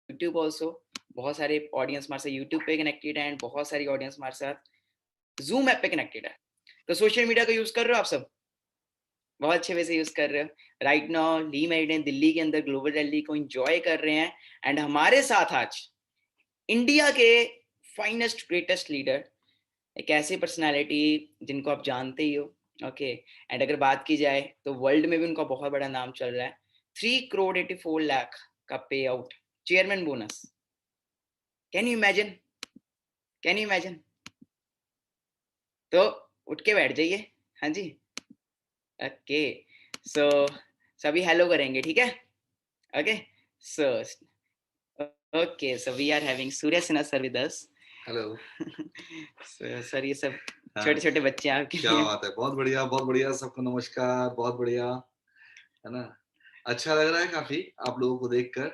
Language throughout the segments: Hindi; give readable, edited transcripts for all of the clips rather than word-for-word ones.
यूट्यूब ऑल्सो, बहुत सारे ऑडियंस हमारे साथ यूट्यूब पे कनेक्टेड है एंड बहुत सारी ऑडियंस हमारे साथ जूम ऐप पे कनेक्टेड है। तो सोशल मीडिया का यूज कर रहे हो आप सब, बहुत अच्छे वे से यूज कर रहे हो। राइट नाउ ली मेरिडियन दिल्ली के अंदर ग्लोबल रैली को एंजॉय कर रहे हैं एंड हमारे साथ आज इंडिया के फाइनेस्ट ग्रेटेस्ट लीडर, एक ऐसी पर्सनालिटी जिनको आप जानते ही हो, ओके। एंड अगर बात की जाए तो वर्ल्ड में भी उनका बहुत बड़ा नाम चल रहा है। 3 करोड़ 84 लाख का पे out, chairman bonus. Can you imagine, can you imagine? तो उठ के बैठ जाइए। हाँ जी, ओके। सो सभी हेलो करेंगे, ठीक है? Okay, so okay, so we are having Surya Sinha sir with us. Hello sir ये सब छोटे छोटे बच्चे आपके क्या लिए। बात है, बहुत बढ़िया सबको नमस्कार, बहुत बढ़िया है ना। अच्छा लग रहा है काफी आप लोगों को देखकर,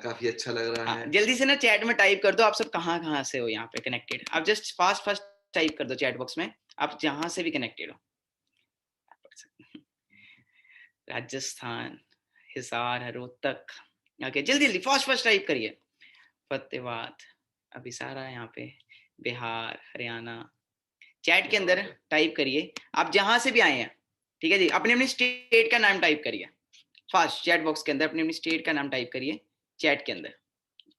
काफी अच्छा लग रहा है। जल्दी से ना चैट में टाइप कर दो आप सब कहाँ कहाँ से हो यहाँ पे कनेक्टेड। आप जस्ट फास्ट फास्ट टाइप कर दो चैट बॉक्स में, आप जहाँ से भी कनेक्टेड हो। राजस्थान, हिसार, रोहतक, ओके जल्दी जल्दी फास्ट फास्ट टाइप करिए। फतेहाबाद, अभी सारा यहाँ पे, बिहार, हरियाणा। चैट के अंदर टाइप करिए आप जहां से भी आए हैं, ठीक है जी। अपने अपने स्टेट का नाम टाइप करिए फास्ट, चैट बॉक्स के अंदर अपने अपने स्टेट का नाम टाइप करिए चैट के अंदर।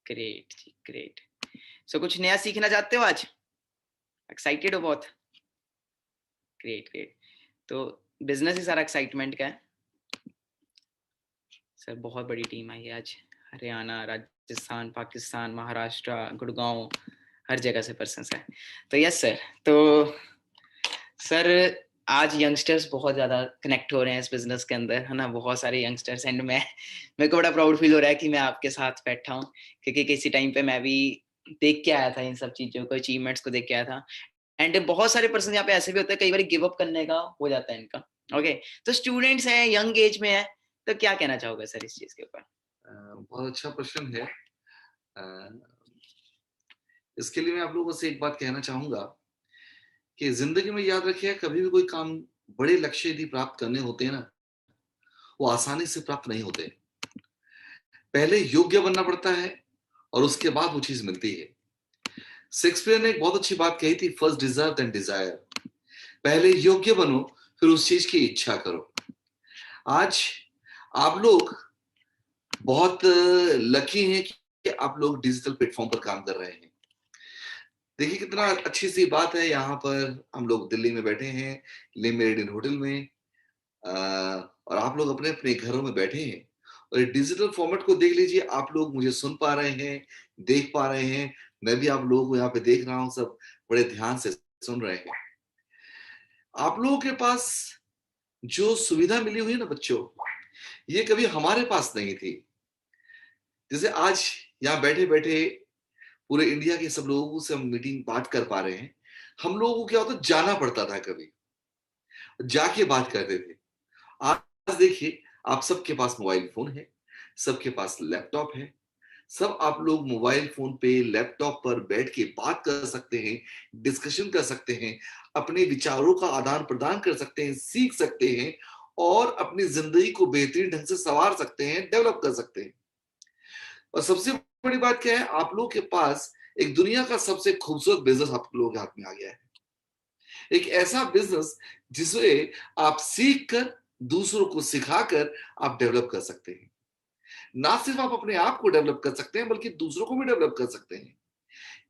ग्रेट जी, ग्रेट। सो कुछ नया सीखना चाहते हो आज? एक्साइटेड हो बहुत? Great great. तो बिजनेस ही सारा एक्साइटमेंट का है सर। बहुत बड़ी टीम आई है आज, हरियाणा, राजस्थान, पाकिस्तान, महाराष्ट्र, गुड़गांव, हर जगह से पर्सन है। तो यस सर, तो सर आज यंगस्टर्स बहुत ज़्यादा कनेक्ट हो रहे हैं इस बिजनेस के अंदर, है ना। बहुत सारे यंगस्टर्स एंड मैं, मेरे को बड़ा प्राउड फील हो रहा है कि मैं आपके साथ बैठा हूँ, क्योंकि किसी टाइम पे मैं भी देख के आया था इन सब चीज़ों को, अचीवमेंट्स को देख के आया था। एंड बहुत सारे पर्सन यहाँ पे ऐसे भी होते हैं, कई बार गिव अप करने का हो जाता है इनका। ओके, तो स्टूडेंट्स हैं, यंग एज में है, तो क्या कहना चाहोगे सर इस चीज़ के ऊपर? बहुत अच्छा प्रश्न है। इसके लिए मैं आप लोगों से एक बात कहना चाहूंगा कि जिंदगी में याद रखिए, कभी भी कोई काम बड़े लक्ष्य यदि प्राप्त करने होते हैं ना, वो आसानी से प्राप्त नहीं होते। पहले योग्य बनना पड़ता है और उसके बाद वो चीज मिलती है। शेक्सपियर ने एक बहुत अच्छी बात कही थी, फर्स्ट डिजर्व देन डिजायर। पहले योग्य बनो, फिर उस चीज की इच्छा करो। आज आप लोग बहुत लकी हैं कि आप लोग डिजिटल प्लेटफॉर्म पर काम कर रहे हैं। देखिए कितना अच्छी सी बात है, यहाँ पर हम लोग दिल्ली में बैठे हैं, ले मेरिडियन होटल में, और आप लोग अपने अपने घरों में बैठे हैं और डिजिटल फॉर्मेट को देख लीजिए। आप लोग मुझे सुन पा रहे हैं, देख पा रहे हैं, मैं भी आप लोगों को यहाँ पे देख रहा हूँ, सब बड़े ध्यान से सुन रहे हैं। आप लोगों के पास जो सुविधा मिली हुई है ना बच्चों, ये कभी हमारे पास नहीं थी। जैसे आज यहाँ बैठे बैठे पूरे इंडिया के सब लोगों से हम मीटिंग बात कर पा रहे हैं। हम लोगों को क्या होता, जाना पड़ता था, कभी जाके बात करते थे। आज देखिए, आप सबके पास मोबाइल फोन है, सबके पास लैपटॉप है, सब आप लोग मोबाइल फोन पे, लैपटॉप पर बैठ के बात कर सकते हैं, डिस्कशन कर सकते हैं, अपने विचारों का आदान प्रदान कर सकते हैं, सीख सकते हैं और अपनी जिंदगी को बेहतरीन ढंग से संवार सकते हैं, डेवलप कर सकते हैं। और सबसे बड़ी बात क्या है, आप लोगों के पास एक दुनिया का सबसे खूबसूरत बिजनेस आप लोगों के हाथ में आ गया है। एक ऐसा बिजनेस जिसे आप सीख कर, दूसरों को सिखाकर आप डेवलप कर सकते हैं। ना सिर्फ आप अपने आप को डेवलप कर सकते हैं, बल्कि दूसरों को भी डेवलप कर सकते हैं।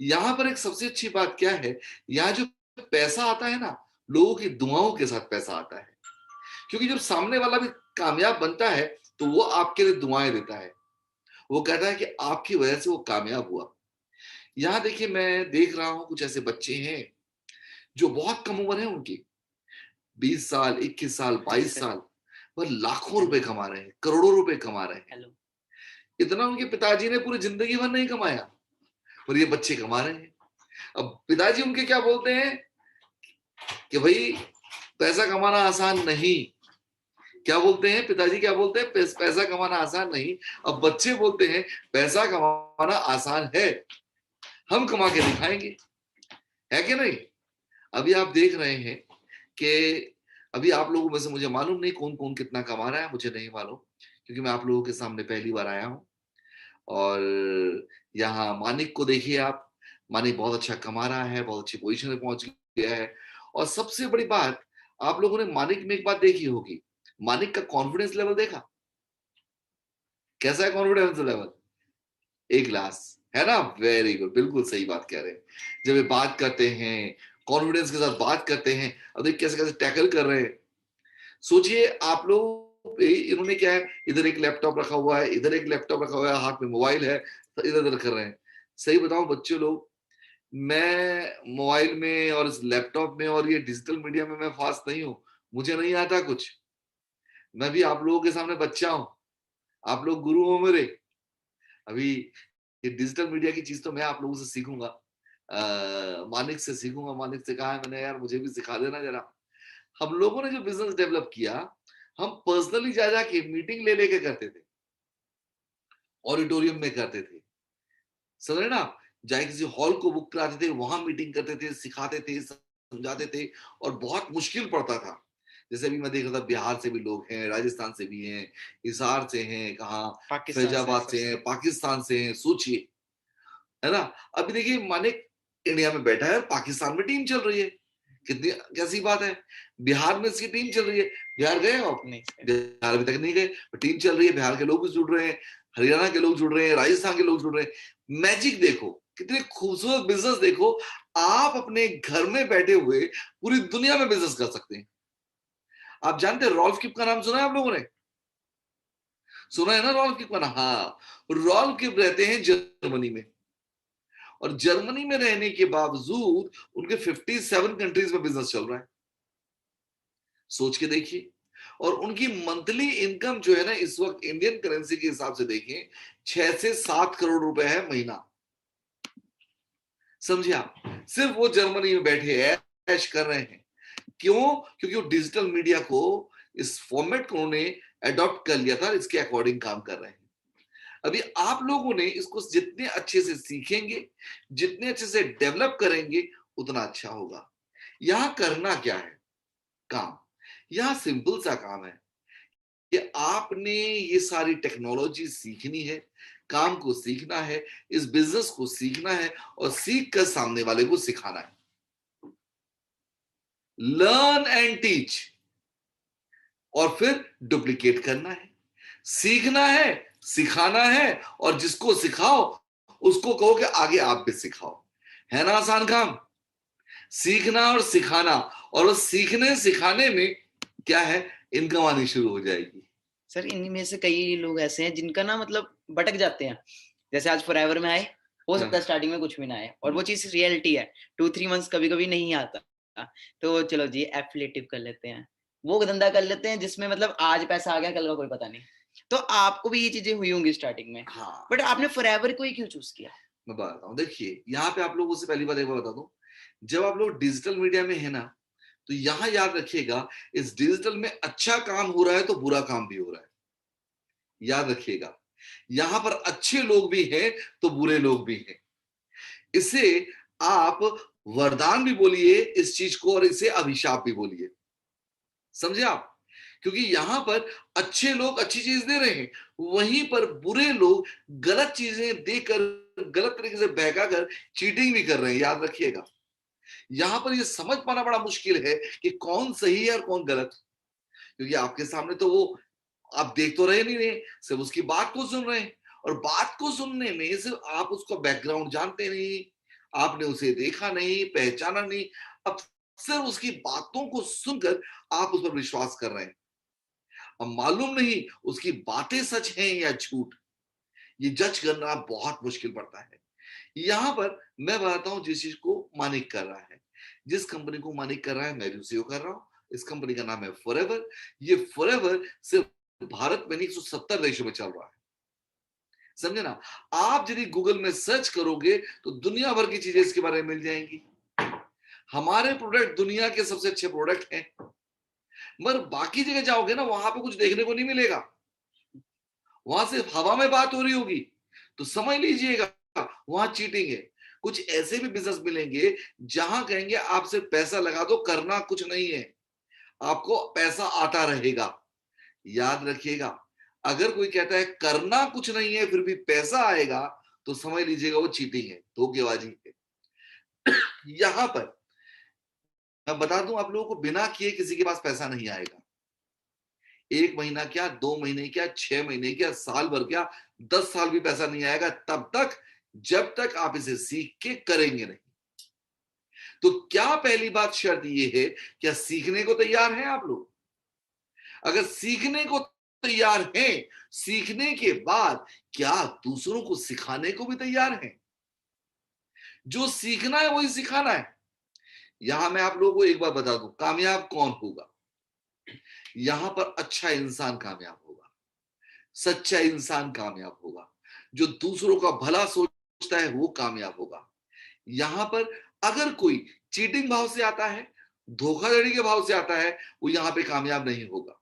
यहाँ पर एक सबसे अच्छी बात क्या है, यहाँ जो पैसा आता है ना, लोगों की दुआओं के साथ पैसा आता है। क्योंकि जब सामने वाला भी कामयाब बनता है तो वो आपके लिए दुआएं देता है, वो कहता है कि आपकी वजह से वो कामयाब हुआ। यहाँ देखिए, मैं देख रहा हूं कुछ ऐसे बच्चे हैं जो बहुत कम उम्र है उनकी, 20 साल, 21 साल, 22 साल, वह लाखों रुपए कमा रहे हैं, करोड़ों रुपए कमा रहे हैं। इतना उनके पिताजी ने पूरी जिंदगी भर नहीं कमाया और ये बच्चे कमा रहे हैं। अब पिताजी उनके क्या बोलते हैं कि भाई पैसा कमाना आसान नहीं। क्या बोलते हैं पिताजी, क्या बोलते हैं, पैसा कमाना आसान नहीं। अब बच्चे बोलते हैं पैसा कमाना आसान है, हम कमा के दिखाएंगे, है कि नहीं। अभी आप देख रहे हैं कि अभी आप लोगों में से मुझे मालूम नहीं कौन कौन कितना कमा रहा है, मुझे नहीं मालूम, क्योंकि मैं आप लोगों के सामने पहली बार आया हूं। और यहाँ मानिक को देखिए आप, मानिक बहुत अच्छा कमा रहा है, बहुत अच्छी पोजीशन में पहुंच गया है। और सबसे बड़ी बात, आप लोगों ने मानिक में एक बात देखी होगी, मानिक का कॉन्फिडेंस लेवल देखा? कैसा है कॉन्फिडेंस लेवल? एक ग्लास, है ना? वेरी गुड, बिल्कुल सही बात कह रहे हैं। जब ये बात करते हैं, कॉन्फिडेंस के साथ बात करते हैं, अब देखिए कैसे कैसे टैकल कर रहे हैं। सोचिए आप लोग, इन्होंने क्या है, इधर एक लैपटॉप रखा हुआ है, इधर एक लैपटॉप रखा हुआ है, हाथ में मोबाइल है, तो इधर उधर कर रहे हैं। सही बताऊं बच्चे लोग, मैं मोबाइल में और इस लैपटॉप में और ये डिजिटल मीडिया में मैं फास्ट नहीं हूँ, मुझे नहीं आता कुछ। मैं भी आप लोगों के सामने बच्चा हूँ, आप लोग गुरु हो मेरे। अभी ये डिजिटल मीडिया की चीज तो मैं आप लोगों से सीखूंगा, मानिक से सीखूंगा। मानिक से कहा है मैंने, यार मुझे भी सिखा देना जरा। हम लोगों ने जो बिजनेस डेवलप किया, हम पर्सनली जा जाके मीटिंग ले लेके करते थे, ऑडिटोरियम में करते थे, समझ रहे ना आप? जाए किसी हॉल को बुक कराते थे, वहां मीटिंग करते थे, सिखाते थे, समझाते थे, और बहुत मुश्किल पड़ता था। जैसे अभी मैं देख रहा था, बिहार से भी लोग हैं, राजस्थान से भी हैं, हिसार से हैं, कहाँ पाकिस्तान से फैजाबाद से सबसे। हैं, पाकिस्तान से हैं, सोचिए, है ना? अभी देखिए मानिक इंडिया में बैठा है, पाकिस्तान में टीम चल रही है, कितनी कैसी बात है। बिहार में इसकी टीम चल रही है, बिहार गए हो आप? नहीं सर। बिहार अभी तक नहीं गए, टीम चल रही है, बिहार के लोग भी जुड़ रहे हैं, हरियाणा के लोग जुड़ रहे हैं, राजस्थान के लोग जुड़ रहे हैं। मैजिक देखो, कितने खूबसूरत बिजनेस देखो। आप अपने घर में बैठे हुए पूरी दुनिया में बिजनेस कर सकते हैं। आप जानते हैं रॉल्फ किप का नाम सुना है आप लोगों ने? सुना है ना रॉल्फ किप का नाम? हाँ, रॉल्फ किप रहते हैं जर्मनी में, और जर्मनी में रहने के बावजूद उनके 57 कंट्रीज में बिजनेस चल रहा है। सोच के देखिए। और उनकी मंथली इनकम जो है ना, इस वक्त इंडियन करेंसी के हिसाब से देखें, 6 से 7 करोड़ रुपए है महीना। समझिए आप, सिर्फ वो जर्मनी में बैठे ऐश कर रहे हैं। क्यों? क्योंकि वो डिजिटल मीडिया को, इस फॉर्मेट को उन्होंने अडॉप्ट कर लिया था, इसके अकॉर्डिंग काम कर रहे हैं। अभी आप लोगों ने इसको जितने अच्छे से सीखेंगे, जितने अच्छे से डेवलप करेंगे, उतना अच्छा होगा। यहां करना क्या है काम? यहां सिंपल सा काम है कि आपने ये सारी टेक्नोलॉजी सीखनी है, काम को सीखना है, इस बिजनेस को सीखना है, और सीख कर सामने वाले को सिखाना है। लर्न एंड टीच, और फिर डुप्लीकेट करना है। सीखना है, सिखाना है, और जिसको सिखाओ उसको कहो कि आगे आप भी सिखाओ। है ना आसान काम? सीखना और सिखाना, और उस सीखने सिखाने में क्या है, इनकम आनी शुरू हो जाएगी। सर इनमें से कई लोग ऐसे हैं जिनका ना मतलब भटक जाते हैं। जैसे आज फॉरएवर में आए, हो सकता है स्टार्टिंग में कुछ भी ना आए, और वो चीज रियलिटी है, 2-3 मंथ्स कभी कभी नहीं आता, तो चलो जी एफिलिएटिव कर लेते हैं, वो धंधा कर लेते हैं जिसमें मतलब आज पैसा आ गया, कल का कोई पता नहीं। तो आपको भी ये चीजें हुई होंगी स्टार्टिंग में, हाँ, बट आपने फॉरएवर को ही क्यों चूज किया? मैं बताता हूँ। देखिए यहाँ पे आप लोगों से पहली बात एक बार बता दूं, जब आप लोग डिजिटल मीडिया में है ना, तो यहाँ याद रखिएगा, इस डिजिटल में अच्छा काम हो रहा है तो बुरा काम भी हो रहा है। याद रखिएगा, यहाँ पर अच्छे लोग भी हैं तो बुरे लोग भी हैं। इसे आप वरदान भी बोलिए इस चीज को, और इसे अभिशाप भी बोलिए। समझे आप? क्योंकि यहां पर अच्छे लोग अच्छी चीज दे रहे हैं, वहीं पर बुरे लोग गलत चीजें देकर, गलत तरीके से बहका कर चीटिंग भी कर रहे हैं। याद रखिएगा, यहां पर यह समझ पाना बड़ा मुश्किल है कि कौन सही है और कौन गलत। क्योंकि आपके सामने तो वो आप देख तो रहे नहीं रहे, सिर्फ उसकी बात को सुन रहे हैं, और बात को सुनने में सिर्फ आप उसका बैकग्राउंड जानते नहीं, आपने उसे देखा नहीं, पहचाना नहीं, अब सिर्फ उसकी बातों को सुनकर आप उस पर विश्वास कर रहे हैं। अब मालूम नहीं उसकी बातें सच हैं या झूठ, ये जज करना बहुत मुश्किल पड़ता है। यहां पर मैं बताता हूं, जिस चीज को मानिक कर रहा है, जिस कंपनी को मानिक कर रहा है, मैं भी उसी को कर रहा हूं। इस कंपनी का नाम है फॉरएवर। ये फॉरएवर सिर्फ भारत में नहीं, 170 देशों में चल रहा है। समझे ना? आप यदि गूगल में सर्च करोगे तो दुनिया भर की चीजें इसके बारे में मिल जाएंगी। हमारे प्रोडक्ट दुनिया के सबसे अच्छे प्रोडक्ट हैं, मगर बाकी जगह जाओगे ना, वहां पे कुछ देखने को नहीं मिलेगा। वहां सिर्फ हवा में बात हो रही होगी, तो समझ लीजिएगा वहां चीटिंग है। कुछ ऐसे भी बिजनेस मिलेंगे जहां कहेंगे आप सिर्फ पैसा लगा दो, करना कुछ नहीं है, आपको पैसा आता रहेगा। याद रखिएगा, अगर कोई कहता है करना कुछ नहीं है फिर भी पैसा आएगा, तो समझ लीजिएगा वो चीटिंग है, धोखेबाजी है। यहां पर मैं बता दूं आप लोगों को, बिना किए किसी के पास पैसा नहीं आएगा। 1 महीना क्या, 2 महीने क्या, 6 महीने क्या, साल भर क्या, 10 साल भी पैसा नहीं आएगा तब तक जब तक आप इसे सीख के करेंगे नहीं। तो क्या पहली बात शर्त यह है, क्या सीखने को तैयार हैं आप लोग? अगर सीखने को तैयार हैं, सीखने के बाद क्या दूसरों को सिखाने को भी तैयार हैं? जो सीखना है वही सिखाना है। यहां मैं आप लोगों को एक बात बता दूं, कामयाब कौन होगा? यहां पर अच्छा इंसान कामयाब होगा, सच्चा इंसान कामयाब होगा, जो दूसरों का भला सोचता है वो कामयाब होगा। यहां पर अगर कोई चीटिंग भाव से आता है, धोखाधड़ी के भाव से आता है, वो यहां पे कामयाब नहीं होगा।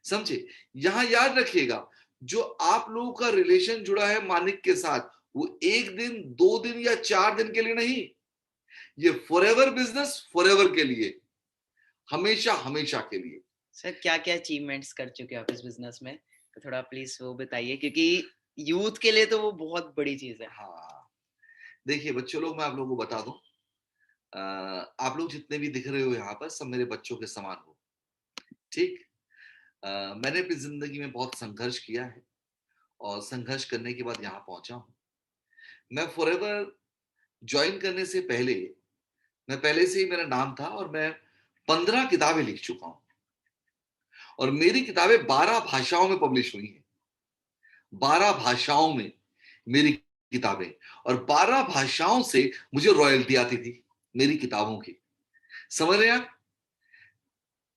समझे? यहां याद रखिएगा, जो आप लोगों का रिलेशन जुड़ा है मानिक के साथ, वो 1 दिन 2 दिन या 4 दिन के लिए नहीं, ये फॉरएवर बिजनेस, फॉरएवर के लिए, हमेशा हमेशा के लिए। सर क्या-क्या अचीवमेंट्स कर चुके हो आप इस बिज़नेस में? तो थोड़ा प्लीज़ वो बताइए, क्योंकि यूथ के लिए तो वो बहुत बड़ी चीज़ है। हाँ, देखिए बच्चों लोग, मैं आप लोगों को बता दूं, आप लोग जितने भी दिख रहे हो यहाँ पर सब मेरे बच्चों के समान हो। ठीक? मैंने अपनी जिंदगी में बहुत संघर्ष किया है और संघर्ष करने के बाद यहाँ पहुंचा हूँ। मैं फॉरएवर ज्वाइन करने से पहले, मैं पहले से ही मेरा नाम था और मैं 15 किताबें लिख चुका हूं और मेरी किताबें 12 भाषाओं में पब्लिश हुई हैं। 12 भाषाओं में मेरी किताबें, और 12 भाषाओं से मुझे रॉयल्टी आती थी मेरी किताबों की। समझ रहे हैं आप?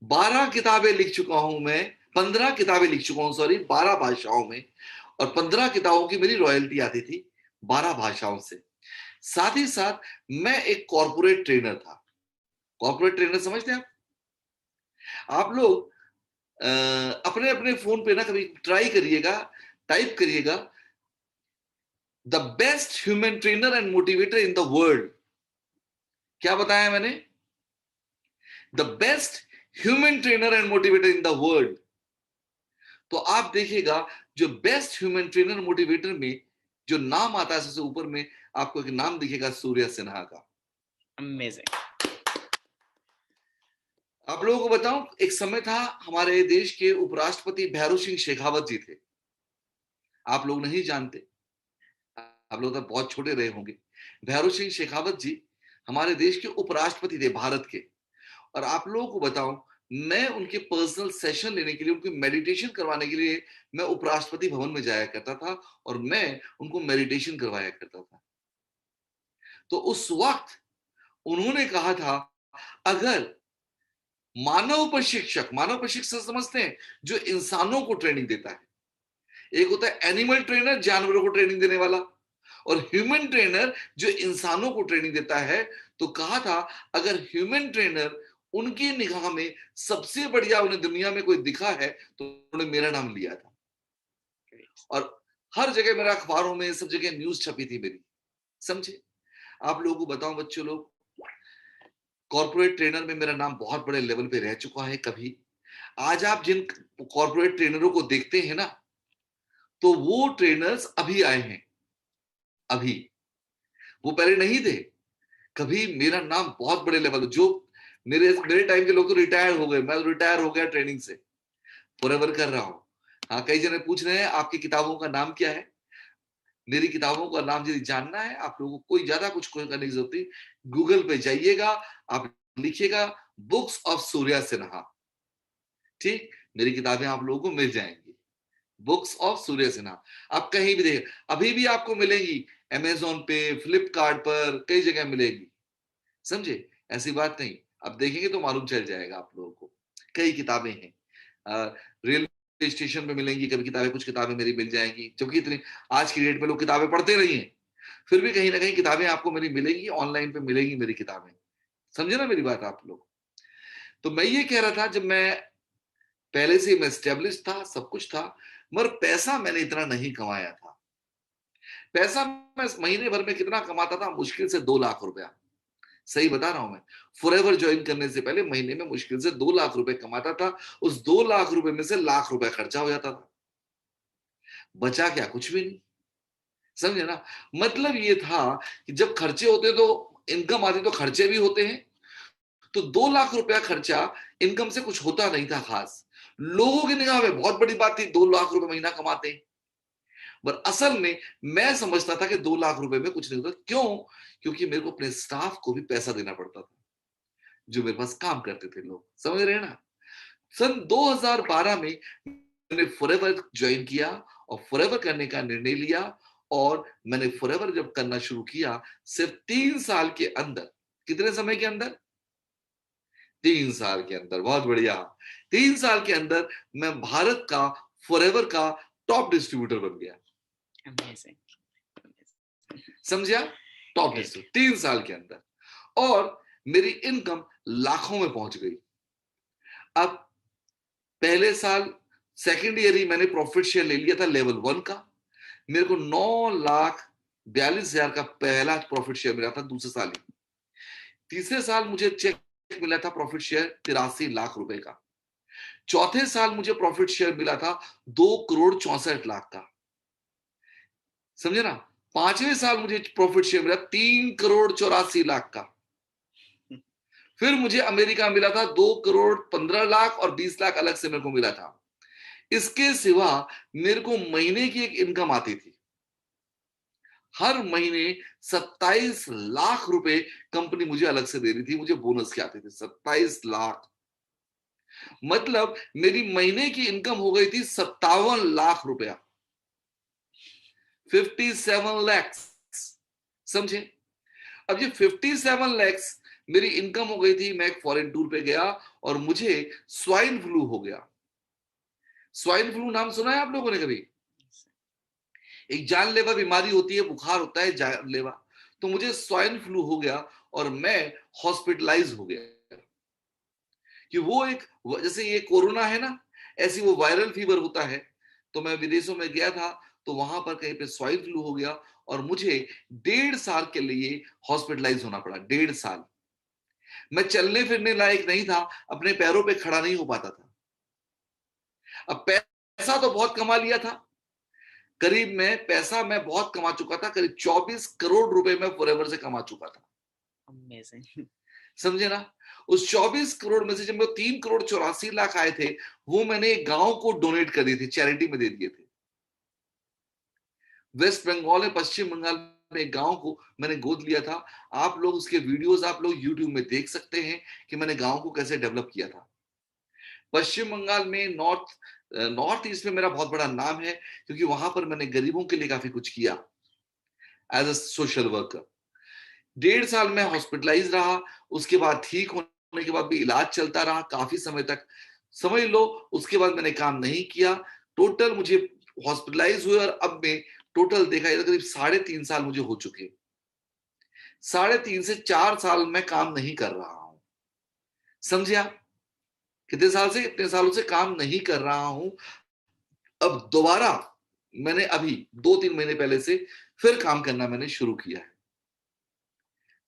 12 किताबें लिख चुका हूं मैं, 15 किताबें लिख चुका हूं, सॉरी, 12 भाषाओं में, और 15 किताबों की मेरी रॉयल्टी आती थी 12 भाषाओं से। साथ ही साथ मैं एक कॉर्पोरेट ट्रेनर था। कॉर्पोरेट ट्रेनर समझते हैं आप लोग? अपने अपने फोन पे ना कभी ट्राई करिएगा, टाइप करिएगा, the best human trainer and motivator in the world. क्या बताया मैंने? The best human trainer and motivator in the world. तो आप देखिएगा, जो बेस्ट ह्यूमन ट्रेनर मोटिवेटर में जो नाम आता है सबसे ऊपर में, आपको एक नाम दिखेगा, सूर्या सिन्हा का। अमेज़िंग। आप लोगों को बताऊं, एक समय था हमारे देश के उपराष्ट्रपति भैरों सिंह शेखावत जी थे। आप लोग नहीं जानते, आप लोग तो बहुत छोटे रहे होंगे। भैरों सिंह शेखावत जी हमारे देश के उपराष्ट्रपति थे, भारत के। और आप लोगों को बताऊं, मैं उनके पर्सनल सेशन लेने के लिए, उनकी मेडिटेशन करवाने के लिए मैं उपराष्ट्रपति भवन में जाया करता था और मैं उनको मेडिटेशन करवाया करता था। तो उस वक्त उन्होंने कहा था, अगर मानव प्रशिक्षक समझते हैं, जो इंसानों को ट्रेनिंग देता है, एक होता है एनिमल ट्रेनर, जानवरों को ट्रेनिंग देने वाला, और ह्यूमन ट्रेनर जो इंसानों को ट्रेनिंग देता है। तो कहा था, अगर ह्यूमन ट्रेनर उनकी निगाह में सबसे बढ़िया उन्हें दुनिया में कोई दिखा है, तो उन्होंने मेरा नाम लिया था। और हर जगह मेरा, अखबारों में, सब जगह न्यूज छपी थी मेरी। समझे? आप लोगों को बताऊं बच्चों लोग, कॉर्पोरेट ट्रेनर में मेरा नाम बहुत बड़े लेवल पे रह चुका है कभी। आज आप जिन कॉर्पोरेट ट्रेनरों को देखते हैं ना, तो वो ट्रेनर्स अभी आए हैं, अभी, वो पहले नहीं थे कभी। मेरा नाम बहुत बड़े लेवल, जो मेरे मेरे टाइम के लोग तो रिटायर हो गए, मैं रिटायर हो गया ट्रेनिंग से, फॉरएवर कर रहा हूँ। हाँ, कई जने पूछ रहे हैं आपकी किताबों का नाम क्या है। मेरी किताबों का नाम यदि जानना है आप लोगों को, कोई ज्यादा कुछ करने की जरूरत नहीं, गूगल पे जाइएगा, आप लिखिएगा बुक्स ऑफ सूर्या सिन्हा। ठीक, मेरी किताबें आप लोगों को मिल जाएंगी, बुक्स ऑफ सूर्य सिन्हा। आप कहीं भी देखें, अभी भी आपको मिलेगी, अमेजोन पे, फ्लिपकार्ट पर, कई जगह मिलेगी। समझे? ऐसी बात नहीं, अब देखेंगे तो मालूम चल जाएगा आप लोगों को। कई किताबें हैं, रेलवे स्टेशन पे मिलेंगी कभी किताबें, कुछ किताबें मेरी मिल जाएंगी, जबकि इतनी आज की डेट में लोग किताबें पढ़ते नहीं है, फिर भी कहीं ना कहीं किताबें आपको मेरी मिलेंगी, ऑनलाइन पे मिलेंगी मेरी किताबें। समझे ना मेरी बात आप लोग? तो मैं ये कह रहा था, जब मैं पहले से मैं स्टेब्लिश था, सब कुछ था, मगर पैसा मैंने इतना नहीं कमाया था। पैसा मैं महीने भर में कितना कमाता था? मुश्किल से 2 लाख रुपया, सही बता रहा हूं मैं। फॉरएवर ज्वाइन करने से पहले महीने में मुश्किल से 2 लाख रुपए कमाता था। उस 2 लाख रुपए में से लाख रुपए खर्चा हो जाता था, बचा क्या? कुछ भी नहीं। समझे ना? मतलब ये था कि जब खर्चे होते तो इनकम आती तो खर्चे भी होते हैं। तो 2 लाख रुपया खर्चा इनकम से कुछ होता नहीं था खास। लोगों की निगाह में बहुत बड़ी बात थी, 2 लाख रुपए महीना कमाते हैं। पर असल में मैं समझता था कि 2 लाख रुपए में कुछ नहीं होता। क्यों? क्योंकि मेरे को अपने स्टाफ को भी पैसा देना पड़ता था, जो मेरे पास काम करते थे लोग। समझ रहे हैं ना? सन 2012 में मैंने फॉरएवर ज्वाइन किया और फॉरएवर करने का निर्णय लिया। और मैंने फॉरएवर जब करना शुरू किया, सिर्फ 3 साल के अंदर, कितने समय के अंदर? 3 साल के अंदर। बहुत बढ़िया। 3 साल के अंदर मैं भारत का फॉरएवर का टॉप डिस्ट्रीब्यूटर बन गया। Amazing. समझा? Top Great. डिस्ट्रीब्यूटर 3 साल के अंदर। और मेरी इनकम लाखों में पहुंच गई। अब पहले साल, सेकेंड ईयर ही मैंने प्रॉफिट शेयर ले लिया था लेवल 1 का। मेरे को 9,42,000 का पहला प्रॉफिट शेयर मिला था दूसरे साल ही। तीसरे साल मुझे चेक मिला था प्रॉफिट शेयर 83 लाख रुपए का। चौथे साल मुझे प्रॉफिट शेयर मिला था 2,64,00,000 का। समझे ना? पांचवें साल मुझे प्रॉफिट शेयर मिला 3,84,00,000 का। फिर मुझे अमेरिका मिला था 2,15,00,000 और 20 लाख अलग से मेरे को मिला था। इसके सिवा मेरे को महीने की एक इनकम आती थी। हर महीने 27 लाख रुपए कंपनी मुझे अलग से दे रही थी, मुझे बोनस के आते थे 27 लाख। मतलब मेरी महीने की इनकम हो गई थी 57 लाख रुपया, 57 लैक्स। समझे? अब ये 57 लैक्स मेरी इनकम हो गई थी। मैं एक फॉरेन टूर पे गया और मुझे स्वाइन फ्लू हो गया। स्वाइन फ्लू नाम सुना है आप लोगों ने कभी? एक जानलेवा बीमारी होती है, बुखार होता है जानलेवा। तो मुझे स्वाइन फ्लू हो गया और मैं हॉस्पिटलाइज हो गया। कि वो एक, जैसे ये कोरोना है ना, ऐसी वो वायरल फीवर होता है। तो मैं विदेशों में गया था, तो वहां पर कहीं पे स्वाइन फ्लू हो गया और मुझे 1.5 साल के लिए हॉस्पिटलाइज होना पड़ा। 1.5 साल मैं चलने फिरने लायक नहीं था, अपने पैरों पे खड़ा नहीं हो पाता था। अब पैसा तो बहुत कमा लिया था, करीब मैं बहुत कमा चुका था, करीब 24 करोड़ रुपए मैं फॉरएवर से कमा चुका था। Amazing. समझे ना? उस 24 करोड़ में से जब मेरे 3,84,00,000 आए थे, वो मैंने एक गांव को डोनेट कर दिए थे, चैरिटी में दे दिए थे। वेस्ट बंगाल में, पश्चिम बंगाल में एक गांव को मैंने गोद लिया था। आप लोग उसके वीडियोस आप लोग यूट्यूब में देख सकते हैं कि मैंने गांव को कैसे डेवलप किया था। पश्चिम बंगाल में नॉर्थ ईस्ट में मेरा बहुत बड़ा नाम है, क्योंकि वहां पर मैंने गरीबों के लिए काफी कुछ किया एज अ सोशल वर्कर। 1.5 साल में हॉस्पिटलाइज रहा, उसके बाद ठीक होने के बाद भी इलाज चलता रहा काफी समय तक। समझ लो, उसके बाद मैंने काम नहीं किया। टोटल मुझे हॉस्पिटलाइज हुए और अब मैं टोटल देखा जाए तो करीब 3.5 साल मुझे हो चुके। 3.5 से 4 साल मैं काम नहीं कर रहा हूं। समझे आप? कितने साल से? इतने सालों से काम नहीं कर रहा हूं। अब दोबारा मैंने अभी 2-3 महीने पहले से फिर काम करना मैंने शुरू किया है।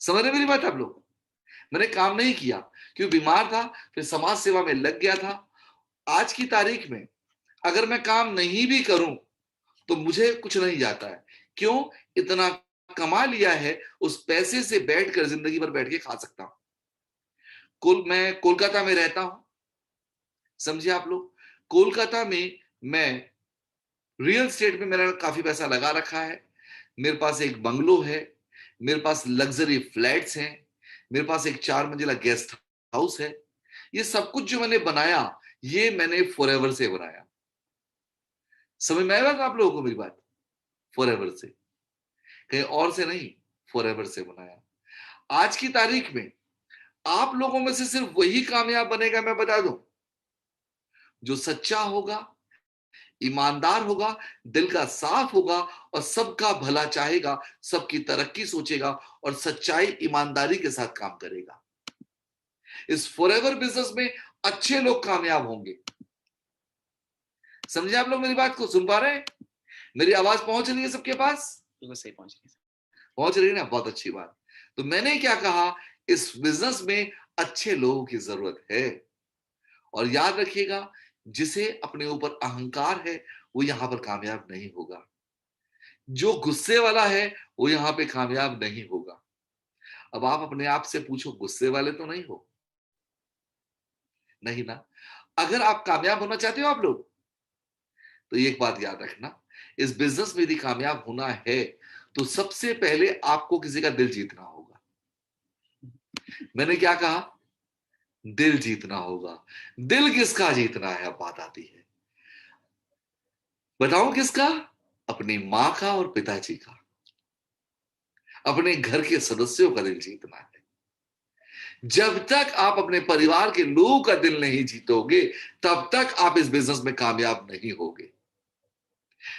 समझ रहे मेरी बात आप लोग? मैंने काम नहीं किया क्योंकि बीमार था, फिर समाज सेवा में लग गया था। आज की तारीख में अगर मैं काम नहीं भी करूं तो मुझे कुछ नहीं जाता है। क्यों? इतना कमा लिया है, उस पैसे से बैठकर जिंदगी भर बैठ के खा सकता हूं। मैं कोलकाता में रहता हूं। समझिए आप लोग, कोलकाता में मैं रियल स्टेट में मेरा काफी पैसा लगा रखा है। मेरे पास एक बंगलो है, मेरे पास लग्जरी फ्लैट्स हैं, मेरे पास एक 4 मंजिला गेस्ट हाउस है। ये सब कुछ जो मैंने बनाया, ये मैंने फॉरएवर से बनाया। समझ में आया आप लोगों को मेरी बात? फॉरएवर से, कहीं और से नहीं, फॉरएवर से बनाया। आज की तारीख में आप लोगों में से सिर्फ वही कामयाब बनेगा, मैं बता दूं, जो सच्चा होगा, ईमानदार होगा, दिल का साफ होगा और सबका भला चाहेगा, सबकी तरक्की सोचेगा और सच्चाई ईमानदारी के साथ काम करेगा। इस फॉरएवर बिजनेस में अच्छे लोग कामयाब होंगे। समझे आप लोग मेरी बात को? सुन पा रहे हैं? मेरी आवाज पहुंच रही है सबके पास? बिल्कुल सही पहुंच गए। पहुंच रही है ना? बहुत अच्छी बात। तो मैंने क्या कहा इस बिजनेस में अच्छे लोगों की जरूरत है। और याद रखिएगा, जिसे अपने ऊपर अहंकार है वो यहां पर कामयाब नहीं होगा। जो गुस्से वाला है वो यहां पे कामयाब नहीं होगा। अब आप अपने आप से पूछो, गुस्से वाले तो नहीं हो? नहीं ना। अगर आप कामयाब होना चाहते हो आप लोग, तो एक बात याद रखना, इस बिजनेस में यदि कामयाब होना है तो सबसे पहले आपको किसी का दिल जीतना होगा। मैंने क्या कहा? दिल जीतना होगा। दिल किसका जीतना है? अब बात आती है, बताओ किसका? अपनी मां का और पिताजी का, अपने घर के सदस्यों का दिल जीतना है। जब तक आप अपने परिवार के लोगों का दिल नहीं जीतोगे, तब तक आप इस बिजनेस में कामयाब नहीं होगे।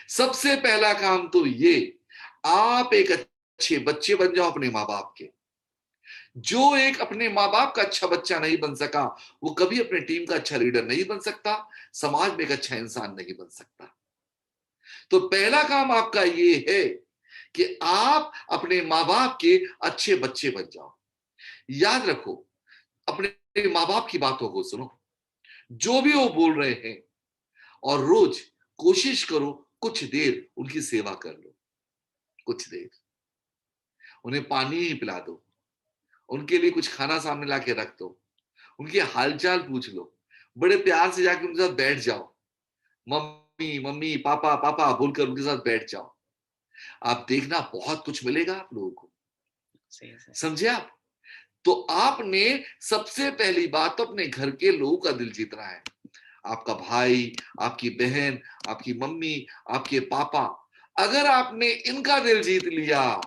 सबसे पहला काम तो ये, आप एक अच्छे बच्चे बन जाओ अपने माँ बाप के। जो एक अपने माँ बाप का अच्छा बच्चा नहीं बन सका, वो कभी अपने टीम का अच्छा लीडर नहीं बन सकता, समाज में एक अच्छा इंसान नहीं बन सकता। तो पहला काम आपका ये है कि आप अपने माँ बाप के अच्छे बच्चे बन जाओ। याद रखो, अपने माँ बाप की बातों को सुनो, जो भी वो बोल रहे हैं, और रोज कोशिश करो कुछ देर उनकी सेवा कर लो। कुछ देर उन्हें पानी ही पिला दो, उनके लिए कुछ खाना सामने ला के रख दो, उनके हालचाल पूछ लो, बड़े प्यार से जाके उनके साथ बैठ जाओ। मम्मी मम्मी, पापा पापा बोलकर उनके साथ बैठ जाओ। आप देखना, बहुत कुछ मिलेगा आप लोगों को। सही है सर। समझे आप? तो आपने सबसे पहली बात तो अपने घर के लोगों का दिल जीतना है। आपका भाई, आपकी बहन, आपकी मम्मी, आपके पापा, अगर आपने इनका दिल जीत लिया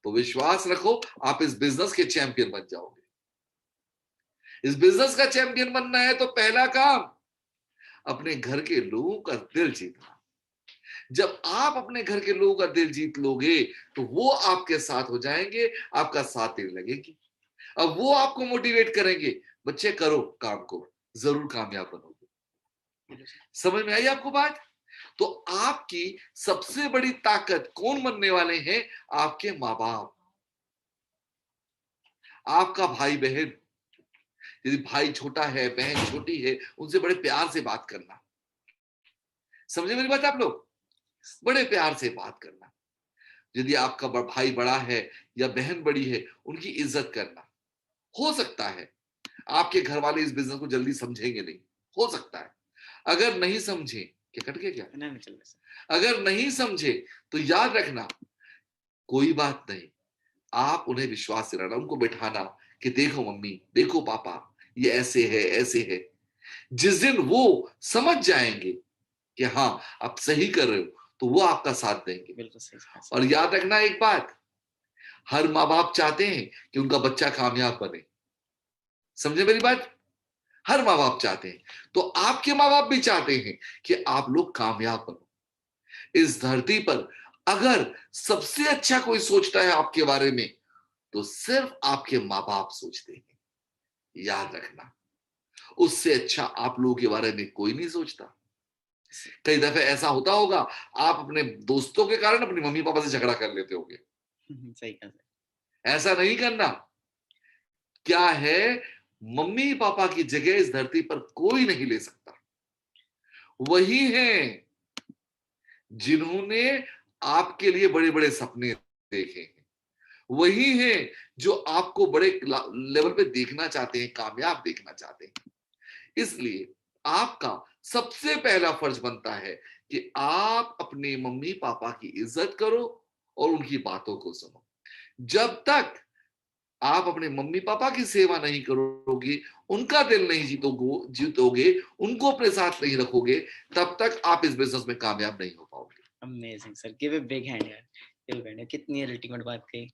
तो विश्वास रखो, आप इस बिजनेस के चैंपियन बन जाओगे। इस बिजनेस का चैंपियन बनना है तो पहला काम अपने घर के लोगों का दिल जीतना। जब आप अपने घर के लोगों का दिल जीत लोगे तो वो आपके साथ हो जाएंगे, आपका साथ देने लगेगी। अब वो आपको मोटिवेट करेंगे, बच्चे करो काम को, जरूर कामयाब बनोगे। समझ में आई आपको बात? तो आपकी सबसे बड़ी ताकत कौन बनने वाले हैं? आपके माँ बाप, आपका भाई बहन। यदि भाई छोटा है, बहन छोटी है, उनसे बड़े प्यार से बात करना। समझे मेरी बात आप लोग? बड़े प्यार से बात करना। यदि आपका भाई बड़ा है या बहन बड़ी है, उनकी इज्जत करना। हो सकता है आपके घर वाले इस बिजनेस को जल्दी समझेंगे नहीं, हो सकता है। अगर नहीं समझे, क्या कट गया क्या? नहीं चल रहा सर। अगर नहीं समझे तो याद रखना, कोई बात नहीं, आप उन्हें विश्वास दिलाना, उनको बैठाना कि देखो मम्मी, देखो पापा, ये ऐसे है ऐसे है। जिस दिन वो समझ जाएंगे कि हाँ आप सही कर रहे हो, तो वो आपका साथ देंगे। बिल्कुल सही कहा सर। और याद रखना एक बात, हर माँ बाप चाहते हैं कि उनका बच्चा कामयाब बने। समझे मेरी बात? हर माँ बाप चाहते हैं, तो आपके माँ बाप भी चाहते हैं कि आप लोग कामयाब बनो। इस धरती पर अगर सबसे अच्छा कोई सोचता है आपके बारे में, तो सिर्फ आपके माँ बाप सोचते हैं। याद रखना, उससे अच्छा आप लोगों के बारे में कोई नहीं सोचता। कई दफे ऐसा होता होगा, आप अपने दोस्तों के कारण अपनी मम्मी पापा से झगड़ा कर लेते होंगे। सही कहा सर। ऐसा नहीं करना। क्या है, मम्मी पापा की जगह इस धरती पर कोई नहीं ले सकता। वही हैं जिन्होंने आपके लिए बड़े बड़े सपने देखे हैं। वही हैं जो आपको बड़े लेवल पे देखना चाहते हैं, कामयाब देखना चाहते हैं। इसलिए आपका सबसे पहला फर्ज बनता है कि आप अपने मम्मी पापा की इज्जत करो और उनकी बातों को सुनो। जब तक आप अपने मम्मी पापा की सेवा नहीं करोगे, उनका दिल नहीं जीतोगे, उनको अपने साथ नहीं रखोगे, तब तक आप इस बिजनेस में कामयाब नहीं हो पाओगे। Amazing sir, give a big hand यार। गिव हैंड, कितनी अल्टीमेट बात कही।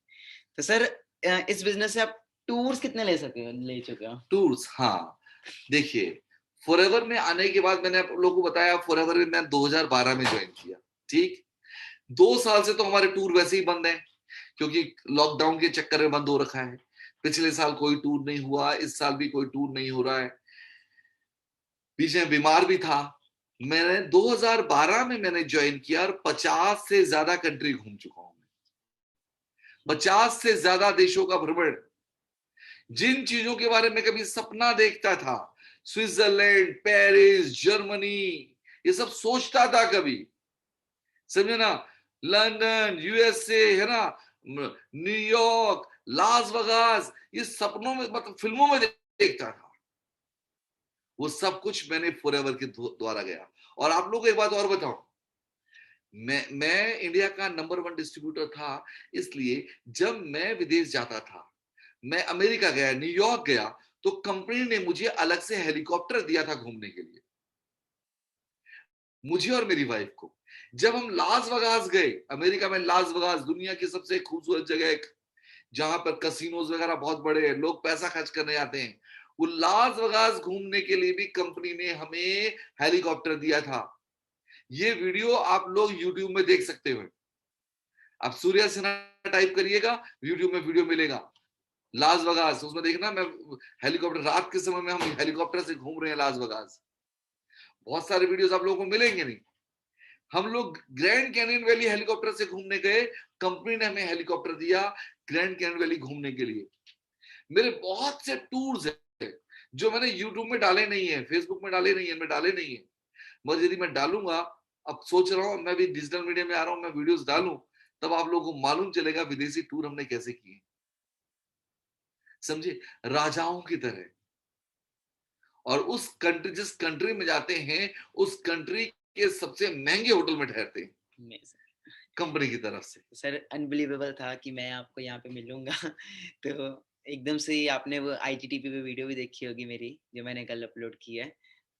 तो सर इस बिजनेस से आप टूर्स कितने ले चुके हो? टूर्स, हाँ, देखिए, फॉरएवर में आने के बाद मैंने आप लोगों को बताया, फॉरएवर में मैं 2012 में ज्वाइन किया। ठीक, 2 साल से तो हमारे टूर वैसे ही बंद है, क्योंकि लॉकडाउन के चक्कर में बंद हो रखा है। पिछले साल कोई टूर नहीं हुआ, इस साल भी कोई टूर नहीं हो रहा है। बीच में बीमार भी था। मैंने 2012 में मैंने ज्वाइन किया और 50 से ज्यादा कंट्री घूम चुका हूं। 50 से ज्यादा देशों का भ्रमण जिन चीजों के बारे में कभी सपना देखता था, स्विट्जरलैंड, पेरिस, जर्मनी, ये सब सोचता था कभी, समझे ना, लंदन, यूएसए, है ना, न्यूयॉर्क, लास वेगास, ये सपनों में मतलब फिल्मों में देखता था। वो सब कुछ मैंने फॉरएवर के द्वारा गया। और आप लोगों को एक बात और बताऊं, मैं इंडिया का नंबर 1 डिस्ट्रीब्यूटर था, इसलिए जब मैं विदेश जाता था, मैं अमेरिका गया, न्यूयॉर्क गया, तो कंपनी ने मुझे अलग से हेलीकॉप्टर दिया था घूमने के लिए, मुझे और मेरी वाइफ को। जब हम लास वेगास गए, अमेरिका में लास वेगास दुनिया की सबसे खूबसूरत जगह है, जहां पर कसिनोज वगैरह बहुत बड़े हैं, लोग पैसा खर्च करने आते हैं, वो लास वेगास घूमने के लिए भी कंपनी ने हमें हेलीकॉप्टर दिया था। ये वीडियो आप लोग यूट्यूब में देख सकते हो। आप सूर्या सिन्हा टाइप करिएगा, यूट्यूब में वीडियो मिलेगा, लास वेगास, उसमें देखना, मैं हेलीकॉप्टर, रात के समय में हम हेलीकॉप्टर से घूम रहे हैं लास वेगास। बहुत सारे वीडियोस आप लोगों को मिलेंगे नहीं। हम लोग ग्रैंड कैनियन वैली हेलीकॉप्टर से घूमने गए, कंपनी ने हमें हेलीकॉप्टर दिया ग्रैंड कैनियन वैली घूमने के लिए। मेरे बहुत से टूर्स है जो मैंने यूट्यूब में डाले नहीं है, फेसबुक में डाले नहीं है, मैं डाले नहीं है, मगर यदि मैं डालूंगा, अब सोच रहा हूं मैं भी डिजिटल मीडिया में आ रहा हूं, मैं वीडियोस डालूं, तब आप लोगों को मालूम चलेगा विदेशी टूर हमने कैसे किए, समझे, राजाओं की तरह। और उस कंट्री, जिस कंट्री में जाते हैं, उस कंट्री के सबसे महंगे होटल में ठहरते हैं कंपनी की तरफ से। सर अनबिलीवेबल था कि मैं आपको यहाँ पे मिलूंगा तो एकदम से ही आपने वो आईजीटीवी पे वीडियो भी देखी होगी मेरी, जो मैंने कल अपलोड की है।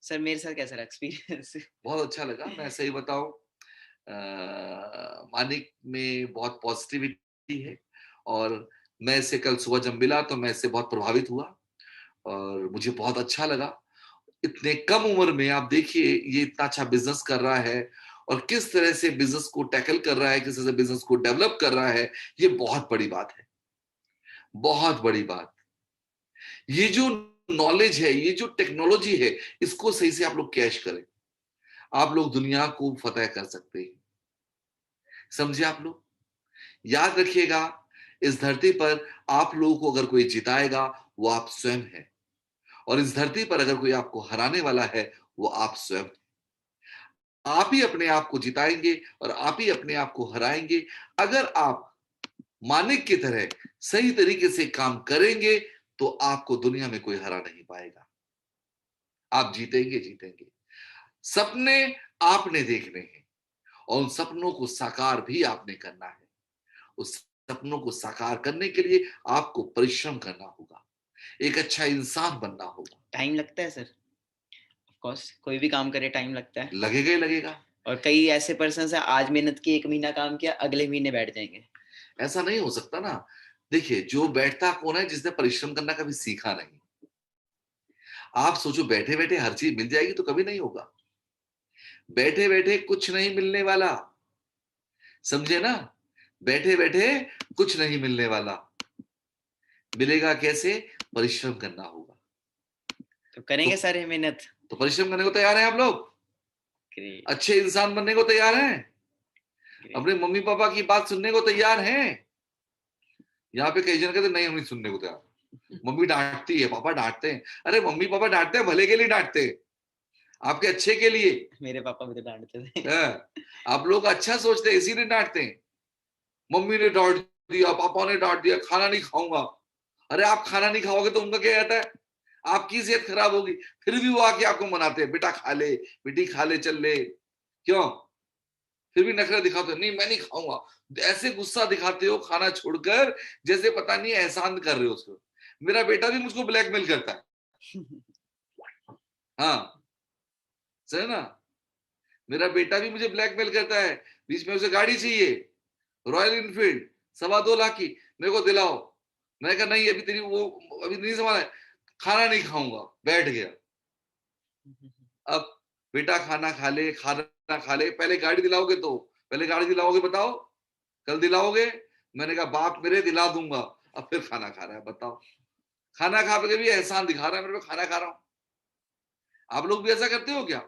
सर मेरे साथ कैसा रहा एक्सपीरियंस? बहुत अच्छा लगा, मैं सही बताऊं, मानिक में बहुत पॉजिटिविटी है, और मैं इसे कल सुबह जब मिला तो मैं इससे बहुत प्रभावित हुआ और मुझे बहुत अच्छा लगा। इतने कम उम्र में आप देखिए ये इतना अच्छा बिजनेस कर रहा है, और किस तरह से बिजनेस को टैकल कर रहा है, किस तरह से बिजनेस को डेवलप कर रहा है, ये बहुत बड़ी बात है, बहुत बड़ी बात। ये जो नॉलेज है, ये जो टेक्नोलॉजी है, इसको सही से आप लोग कैश करें, आप लोग दुनिया को फतेह कर सकते हैं, समझे आप लोग। याद रखिएगा, इस धरती पर आप लोगों को अगर कोई जिताएगा, वो आप स्वयं हैं, और इस धरती पर अगर कोई आपको हराने वाला है, वो आप स्वयं। आप ही अपने आप को जिताएंगे और आप ही अपने आप को हराएंगे। अगर आप मानिक की तरह सही तरीके से काम करेंगे, तो आपको दुनिया में कोई हरा नहीं पाएगा, आप जीतेंगे, जीतेंगे। सपने आपने देखने हैं, और उन सपनों को साकार भी आपने करना है। उस सपनों को साकार करने के लिए आपको परिश्रम करना होगा, एक अच्छा इंसान बनना होगा। टाइम लगता है सर, ऑफ कोर्स कोई भी काम करे टाइम लगता है, लगेगा ही लगेगा। और कई ऐसे पर्सन है आज मेहनत की 1 महीना काम किया, अगले महीने बैठ जाएंगे। ऐसा नहीं हो सकता ना। देखिए, जो बैठता कौन है, जिसने परिश्रम करना कभी सीखा नहीं। आप सोचो बैठे बैठे हर चीज मिल जाएगी, तो कभी नहीं होगा। बैठे बैठे कुछ नहीं मिलने वाला, समझे ना, बैठे बैठे कुछ नहीं मिलने वाला। मिलेगा कैसे? परिश्रम करना होगा। तो करेंगे तो, सर मेहनत। तो परिश्रम करने को तैयार हैं आप लोग? ग्रेट। अच्छे इंसान बनने को तैयार हैं? ग्रेट। अपने मम्मी पापा की बात सुनने को तैयार हैं? यहाँ पे कई जन कहते नहीं, हम नहीं सुनने को तैयार। मम्मी डांटती है, पापा डांटते हैं। अरे मम्मी पापा डांटते हैं, भले के लिए डांटते हैं, आपके अच्छे के लिए। मेरे पापा भी तो डांटते थे। आप लोग अच्छा सोचते हैं, इसीलिए डांटते हैं। मम्मी ने डांट दिया, पापा ने डांट दिया, खाना नहीं खाऊंगा। अरे आप खाना नहीं खाओगे तो उनका क्या जाता है? आपकी सेहत खराब होगी, फिर भी वो आके आपको मनाते हैं, बेटा खा ले, बेटी खा ले, चल ले। क्यों? फिर भी नखरा दिखाते हो, नहीं मैं नहीं खाऊंगा। ऐसे गुस्सा दिखाते हो खाना छोड़कर, जैसे पता नहीं एहसान कर रहे हो उसको। मेरा बेटा भी मुझको ब्लैकमेल करता है। हाँ, सही ना, मेरा बेटा भी मुझे ब्लैकमेल करता है। बीच में उसे गाड़ी चाहिए, रॉयल इनफील्ड 2.25 लाख की, मेरे को दिलाओ। मैंने कहा नहीं, अभी तेरी वो अभी नहीं संभाला है, खाना नहीं खाऊंगा, बैठ गया। अब बेटा खाना खा ले, खाना खा ले, पहले गाड़ी दिलाओगे, तो पहले गाड़ी दिलाओगे, बताओ कल दिलाओगे? मैंने कहा बाप मेरे, दिला दूंगा। अब फिर खाना खा रहा है, बताओ। खाना खा के भी एहसान दिखा रहा है मेरे पे, खाना खा रहा हूं। आप लोग भी ऐसा करते हो क्या?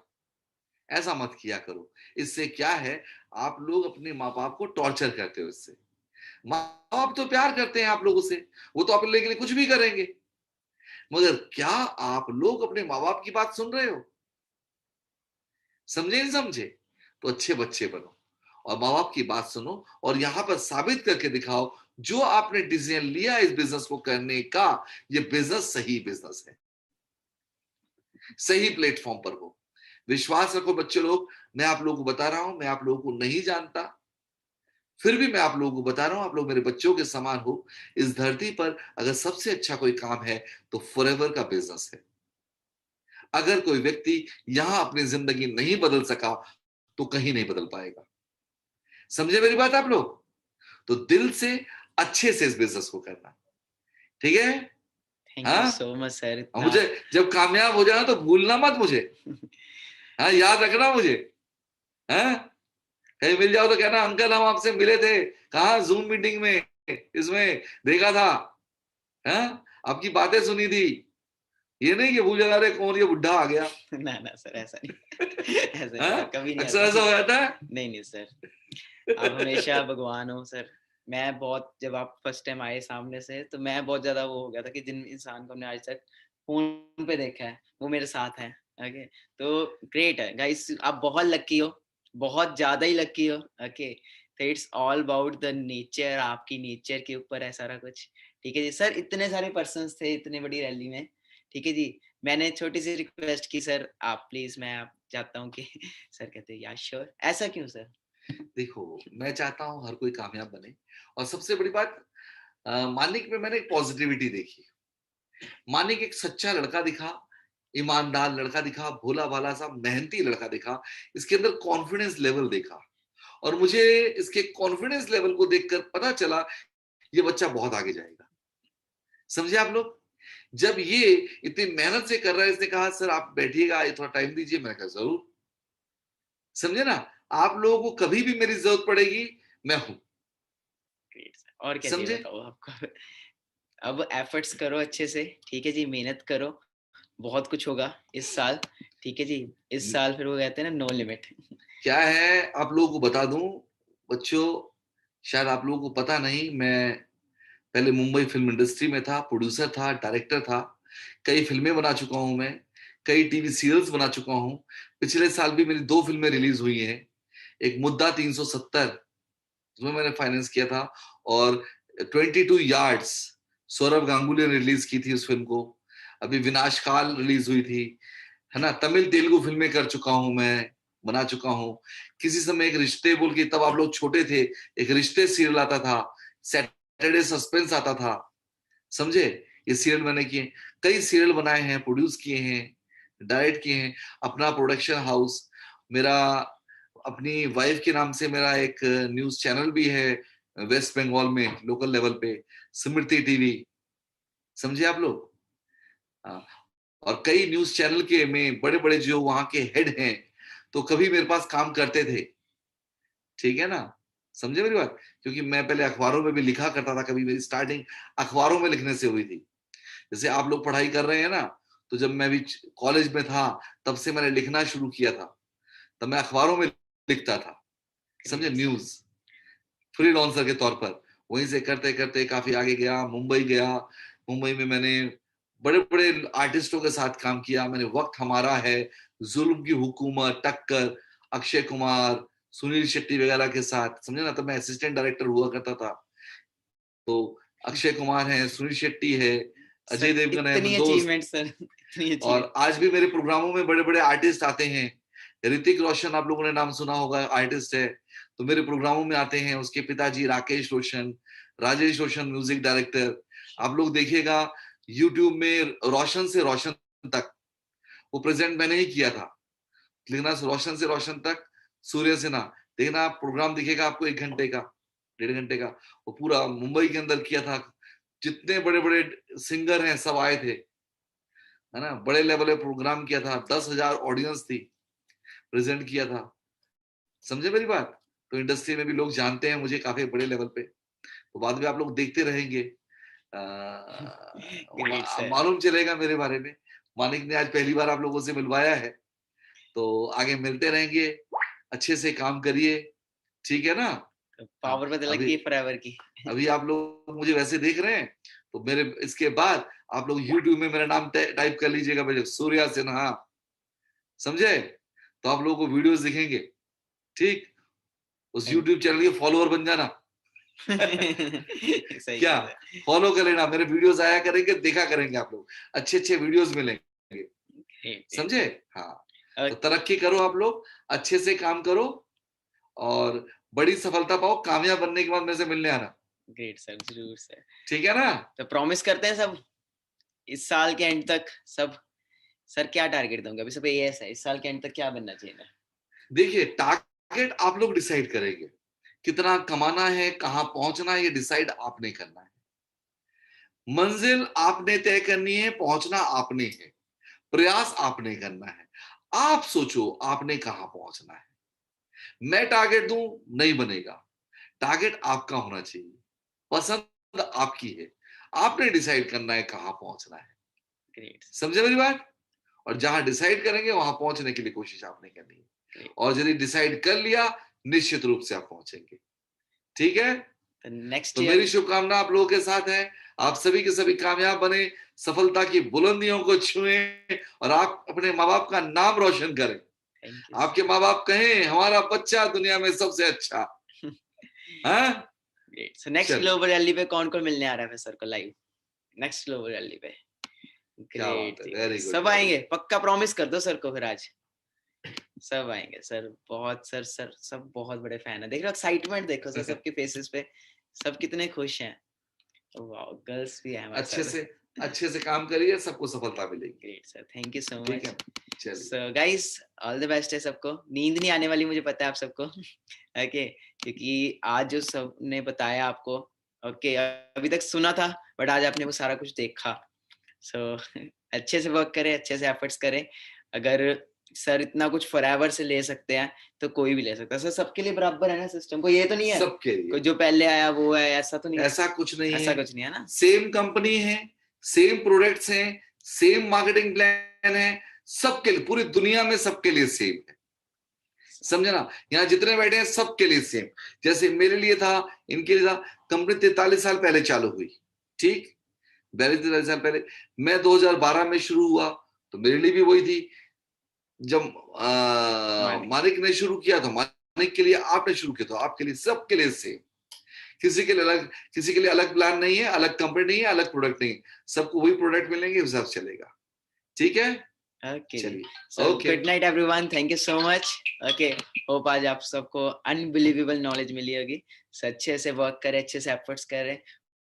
ऐसा मत किया करो। इससे क्या है, आप लोग अपने माँ बाप को टॉर्चर करते हो। इससे माँ बाप तो प्यार करते हैं आप लोगों से, वो तो अपने के लिए कुछ भी करेंगे। मगर क्या आप लोग अपने माँ बाप की बात सुन रहे हो? समझे नहीं समझे? तो अच्छे बच्चे बनो और माँ बाप की बात सुनो और यहां पर साबित करके दिखाओ जो आपने डिसीजन लिया इस बिजनेस को करने का, ये बिजनेस सही बिजनेस है, सही प्लेटफॉर्म पर हो। विश्वास रखो बच्चे लोग, मैं आप लोगों को बता रहा हूं, मैं आप लोगों को नहीं जानता, फिर भी मैं आप लोगों को बता रहा हूं, आप लोग मेरे बच्चों के समान हो। इस धरती पर अगर सबसे अच्छा कोई काम है तो फॉरएवर का बिजनेस है। अगर कोई व्यक्ति यहां अपनी जिंदगी नहीं बदल सका तो कहीं नहीं बदल पाएगा। समझे मेरी बात आप लोग? तो दिल से अच्छे से इस बिजनेस को करना, ठीक है? थैंक यू हाँ, सो मच सर, और इतना मुझे जब कामयाब हो जाना तो भूलना मत मुझे। हाँ, याद रखना मुझे। हाँ, कहीं मिल जाओ तो कहना अंकल हम आपसे मिले थे, कहा जूम मीटिंग में, इसमें देखा था। हाँ, आपकी बातें सुनी थी। ये नहीं कि भूल जा रहे कौन ये बुढ़ा आ गया। ना ना सर, ऐसा नहीं ऐसा नहीं हाँ, सर, कभी नहीं अक्सर ऐसा। ऐसा हो जाता है। नहीं नहीं सर, आप हमेशा भगवान हो सर। मैं बहुत, जब आप फर्स्ट टाइम आए सामने से, तो मैं बहुत ज्यादा वो हो गया था कि जिन इंसान को हमने आज तक फोन पे देखा है वो मेरे साथ है। ओके, तो ग्रेट है गाइस, आप बहुत लकी हो, बहुत ज्यादा ही लकी हो। ओके, तो it's all about the nature, आपकी नेचर के ऊपर है सारा कुछ। ठीक है जी सर, इतने सारे पर्सन्स थे इतनी बड़ी रैली में। ठीक है जी, मैंने छोटी सी रिक्वेस्ट की सर, आप प्लीज, मैं आप चाहता हूँ कि सर कहते हैं या श्योर। ऐसा क्यों सर? देखो, मैं चाहता हूं हर कोई कामयाब बने, और सबसे बड़ी बात, मानिक में मैंने एक पॉजिटिविटी देखी। मानिक एक सच्चा लड़का दिखा, ईमानदार लड़का दिखा, भोला भाला सा मेहनती लड़का दिखा। इसके अंदर कॉन्फिडेंस लेवल देखा, और मुझे इसके कॉन्फिडेंस लेवल को देखकर पता चला ये बच्चा बहुत आगे जाएगा। समझे आप लोग? जब ये इतनी मेहनत से कर रहा है, इसने कहा सर आप बैठिएगा, ये थोड़ा टाइम दीजिए। मैंने कहा जरूर। समझे ना? आप लोगों को कभी भी मेरी जरूरत पड़ेगी, मैं हूं। ग्रेट सर, और क्या चाहिए समझे? बताओ आपको। अब एफर्ट्स करो अच्छे से, ठीक है जी, मेहनत करो, बहुत कुछ होगा इस साल। ठीक है जी, इस साल फिर वो कहते हैं ना, नो लिमिट। क्या है आप लोगों को बता दूं बच्चों, शायद आप लोगों को पता नहीं, मैं पहले मुंबई फिल्म इंडस्ट्री में था, प्रोड्यूसर था, डायरेक्टर था। कई फिल्में बना चुका हूं मैं, कई टीवी सीरियल्स बना चुका हूं। पिछले साल भी मेरी 2 फिल्में रिलीज हुई हैं। एक मुद्दा 370, उसमें मैंने फाइनेंस किया था, और 22 यार्ड्स सौरभ गांगुली ने रिलीज की थी उस फिल्म को। अभी विनाशकाल रिलीज हुई थी, है ना। तमिल तेलुगु फिल्में कर चुका हूं मैं, बना चुका हूं। किसी समय एक रिश्ते बोल के, तब आप लोग छोटे थे, एक रिश्ते सीरियल आता था, सैटरडे सस्पेंस आता था। समझे? ये सीरियल मैंने किए, कई सीरियल बनाए हैं, प्रोड्यूस किए हैं, डायरेक्ट किए हैं। अपना प्रोडक्शन हाउस मेरा, अपनी वाइफ के नाम से मेरा एक न्यूज चैनल भी है वेस्ट बंगाल में, लोकल लेवल पे, स्मृति टीवी। समझे आप लोग? हाँ, और कई न्यूज चैनल के में बड़े बड़े जो वहां के हेड हैं, तो कभी मेरे पास काम करते थे। ठीक है ना? समझे मेरी बात? क्योंकि मैं पहले अखबारों में भी लिखा करता था, कभी मेरी स्टार्टिंग अखबारों में लिखने से हुई थी। जैसे आप लोग पढ़ाई कर रहे हैं ना, तो जब मैं भी कॉलेज में था तब से मैंने लिखना शुरू किया था, तब मैं अखबारों में लिखता था। समझे? Great sir. न्यूज फ्रीलांसर के तौर पर। वहीं से करते करते काफी आगे गया, मुंबई गया। मुंबई में मैंने बड़े बड़े आर्टिस्टों के साथ काम किया मैंने। वक्त हमारा है, जुल्म की हुकूमत, टक्कर, अक्षय कुमार, सुनील शेट्टी वगैरह के साथ। समझे ना? तब मैं असिस्टेंट डायरेक्टर हुआ करता था। तो अक्षय कुमार है, सुनील शेट्टी है, अजय सर देवगन है, इतनी मेरे दोस्त। अचीवमेंट सर, इतनी और अचीवमेंट। आज भी मेरे प्रोग्रामों में बड़े बड़े आर्टिस्ट आते हैं। ऋतिक रोशन आप लोगों ने नाम सुना होगा, आर्टिस्ट है, तो मेरे प्रोग्रामों में आते हैं। उसके पिताजी राकेश रोशन, राजेश रोशन म्यूजिक डायरेक्टर। आप लोग देखिएगा यूट्यूब में, रोशन से रोशन तक वो प्रेजेंट मैंने ही किया था। लिखना रोशन से रोशन तक, सूर्य सिन्हा, देखना आप प्रोग्राम दिखेगा आपको, 1 घंटे का, 1.5 घंटे का, वो पूरा मुंबई के अंदर किया था। जितने बड़े बड़े सिंगर हैं सब आए थे, है ना। बड़े लेवल पे प्रोग्राम किया था, 10,000 ऑडियंस थी, प्रेजेंट किया था। समझे मेरी बात? तो इंडस्ट्री में भी लोग जानते हैं मुझे काफी बड़े लेवल पे। तो बाद में आप लोग देखते रहेंगे, ग्रेट सर। मालूम चलेगा मेरे बारे में। मानिक ने आज पहली बार आप लोगों से मिलवाया है, तो आगे मिलते रहेंगे। अच्छे से काम करिए, ठीक है ना? पावर पता लग अभी गई फॉरएवर की। अभी आप लोग मुझे वैसे देख रहे हैं, तो मेरे इसके बाद आप लोग यूट्यूब में मेरा नाम टाइप कर लीजिएगा, मेरे सूर्या सिन्हा, समझे? तो आप लोगों को वीडियोस दिखेंगे, ठीक? उस थैंक यूट्यूब चैनल के फॉलोअर बन जाना। सही क्या? बात है। फॉलो कर लेना, मेरे वीडियोस आया करेंगे, देखा करेंगे आप लोग, अच्छे अच्छे वीडियोस मिलेंगे, ग्रेट, ग्रेट। समझे? हाँ, तो ओके, तरक्की करो आप लोग, अच्छे से काम करो, और बड़ी सफलता पाओ। कामयाब बनने के बाद मेरे से मिलने आना, ग्रेट सर, ज़रूर सर। ठीक है ना? तो प्रॉमिस करते हैं सब इस साल के एंड तक सब। सर क्या टारगेट दूँगा? अभी सब एएस है, इस साल के एंड तक क्या बनना चाहिए मैं? देखिए, टारगेट आप लोग डिसाइड करेंगे, कितना कमाना है, कहाँ पहुंचना है, ये डिसाइड आपने करना है। मंजिल आपने तय करनी है, पहुंचना आपने है, प्रयास आपने करना है। आप सोचो आपने कहां पहुंचना है। मैं टारगेट दूं, नहीं बनेगा। टारगेट आपका होना चाहिए, पसंद आपकी है, आपने डिसाइड करना है कहां पहुंचना है। ग्रेट, समझे मेरी बात? और जहां डिसाइड करेंगे वहां पहुंचने के लिए कोशिश आपने करनी है, ग्रेट। और यदि डिसाइड कर लिया, निश्चित रूप से आप पहुंचेंगे, ठीक है? तो नेक्स्ट तो मेरी ईयर शुभकामना आप लोगों के साथ है। आप सभी के सभी कामयाब बने, सफलता की बुलंदियों को छुएं, और आप अपने माँ बाप का नाम रोशन करें। थैंक यू आपके माँ बाप कहें हमारा बच्चा दुनिया में सबसे अच्छा। सर। हाँ, ग्रेट। सो नेक्स्ट चलो, ग्लोबल रैली पे कौन-कौन मिलने आ रहा है फिर सर को लाइव? नेक्स्ट ग्लोबल रैली पे। क्या बात ग्रेट है, जी, वेरी गुड, सब वेरी आएँगे, गुड। पक्का प्रॉमिस कर दो सर को फिर आज। सब आएँगे सर, बहुत सर सब बहुत बड़े फैन हैं। देख रहे हो एक्साइटमेंट देखो सर सबके फेसेस पे, सब कितने खुश हैं। वाओ! गर्ल्स भी हैं हमारे अच्छे साथ। से अच्छे से काम करिए, सबको सफलता मिलेगी, ग्रेट सर, थैंक यू सो ठीक मच। है? चलिए, so guys all the best है सबको। नींद नहीं आने वाली मुझे पता है आप सबको। ओके, क्योंकि आज जो सबने बताया आपको, ओके अभी तक सुना था बट आज आपने वो सारा कुछ देखा। सो अच्छे से वर्क करें, अच्छे से एफर्ट्स करें। अगर सर इतना कुछ फॉरएवर से ले सकते हैं तो कोई भी ले सकता है। सर सबके लिए बराबर है ना सिस्टम, कोई ये तो नहीं है सबके कोई लिए जो पहले आया वो है, ऐसा तो नहीं है? ऐसा कुछ नहीं ऐसा है। कुछ नहीं है ना? सेम कंपनी है, सेम प्रोडक्ट्स हैं, सेम मार्केटिंग प्लान है, सबके लिए, पूरी दुनिया में सबके लिए सेम है, समझे ना? यहाँ जितने बैठे हैं सबके लिए सेम। जैसे मेरे लिए था, इनके लिए था। कंपनी 43 साल पहले चालू हुई, ठीक? 42-43 साल पहले। मैं 2012 में शुरू हुआ, तो मेरे लिए भी वही थी। जब मानिक मानिक ने शुरू किया, तो मानिक के लिए आपने शुरू किया, तो आपके लिए, सबके लिए सेम। किसी के लिए अलग प्लान नहीं है, अलग कंपनी नहीं है, अलग प्रोडक्ट नहीं है। सबको वही प्रोडक्ट मिलेंगे, उस हिसाब से चलेगा, ठीक है? ओके जी। चलिए, so okay, good night everyone, thank you so much. Okay, hope आज आप सबको अनबिलीवेबल नॉलेज मिली होगी। सो अच्छे से वर्क करें, अच्छे से एफर्ट्स करें,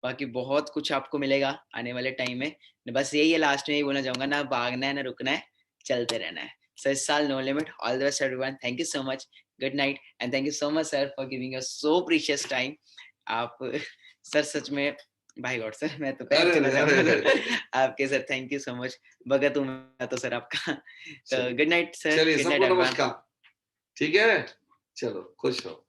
बाकी बहुत कुछ आपको मिलेगा आने वाले टाइम में। बस यही है, लास्ट में यही बोलना चाहूंगा, ना भागना है ना रुकना है, चलते रहना है। सो इस साल no limit. All the best everyone, thank you so much, good night and thank you so much sir for giving your so precious time. आप सर सच में भाई गॉड सर, मैं तो पैर अरे छूना अरे अरे चाहूंगा अरे, सर आपके। Sir thank you so much, भगत हूँ मैं तो सर आपका। तो चलिए, गुड नाइट सर, चलिए, गुड नाइट सबको एवरीवन। नमस्कार, ठीक है? चलो, खुश रहो।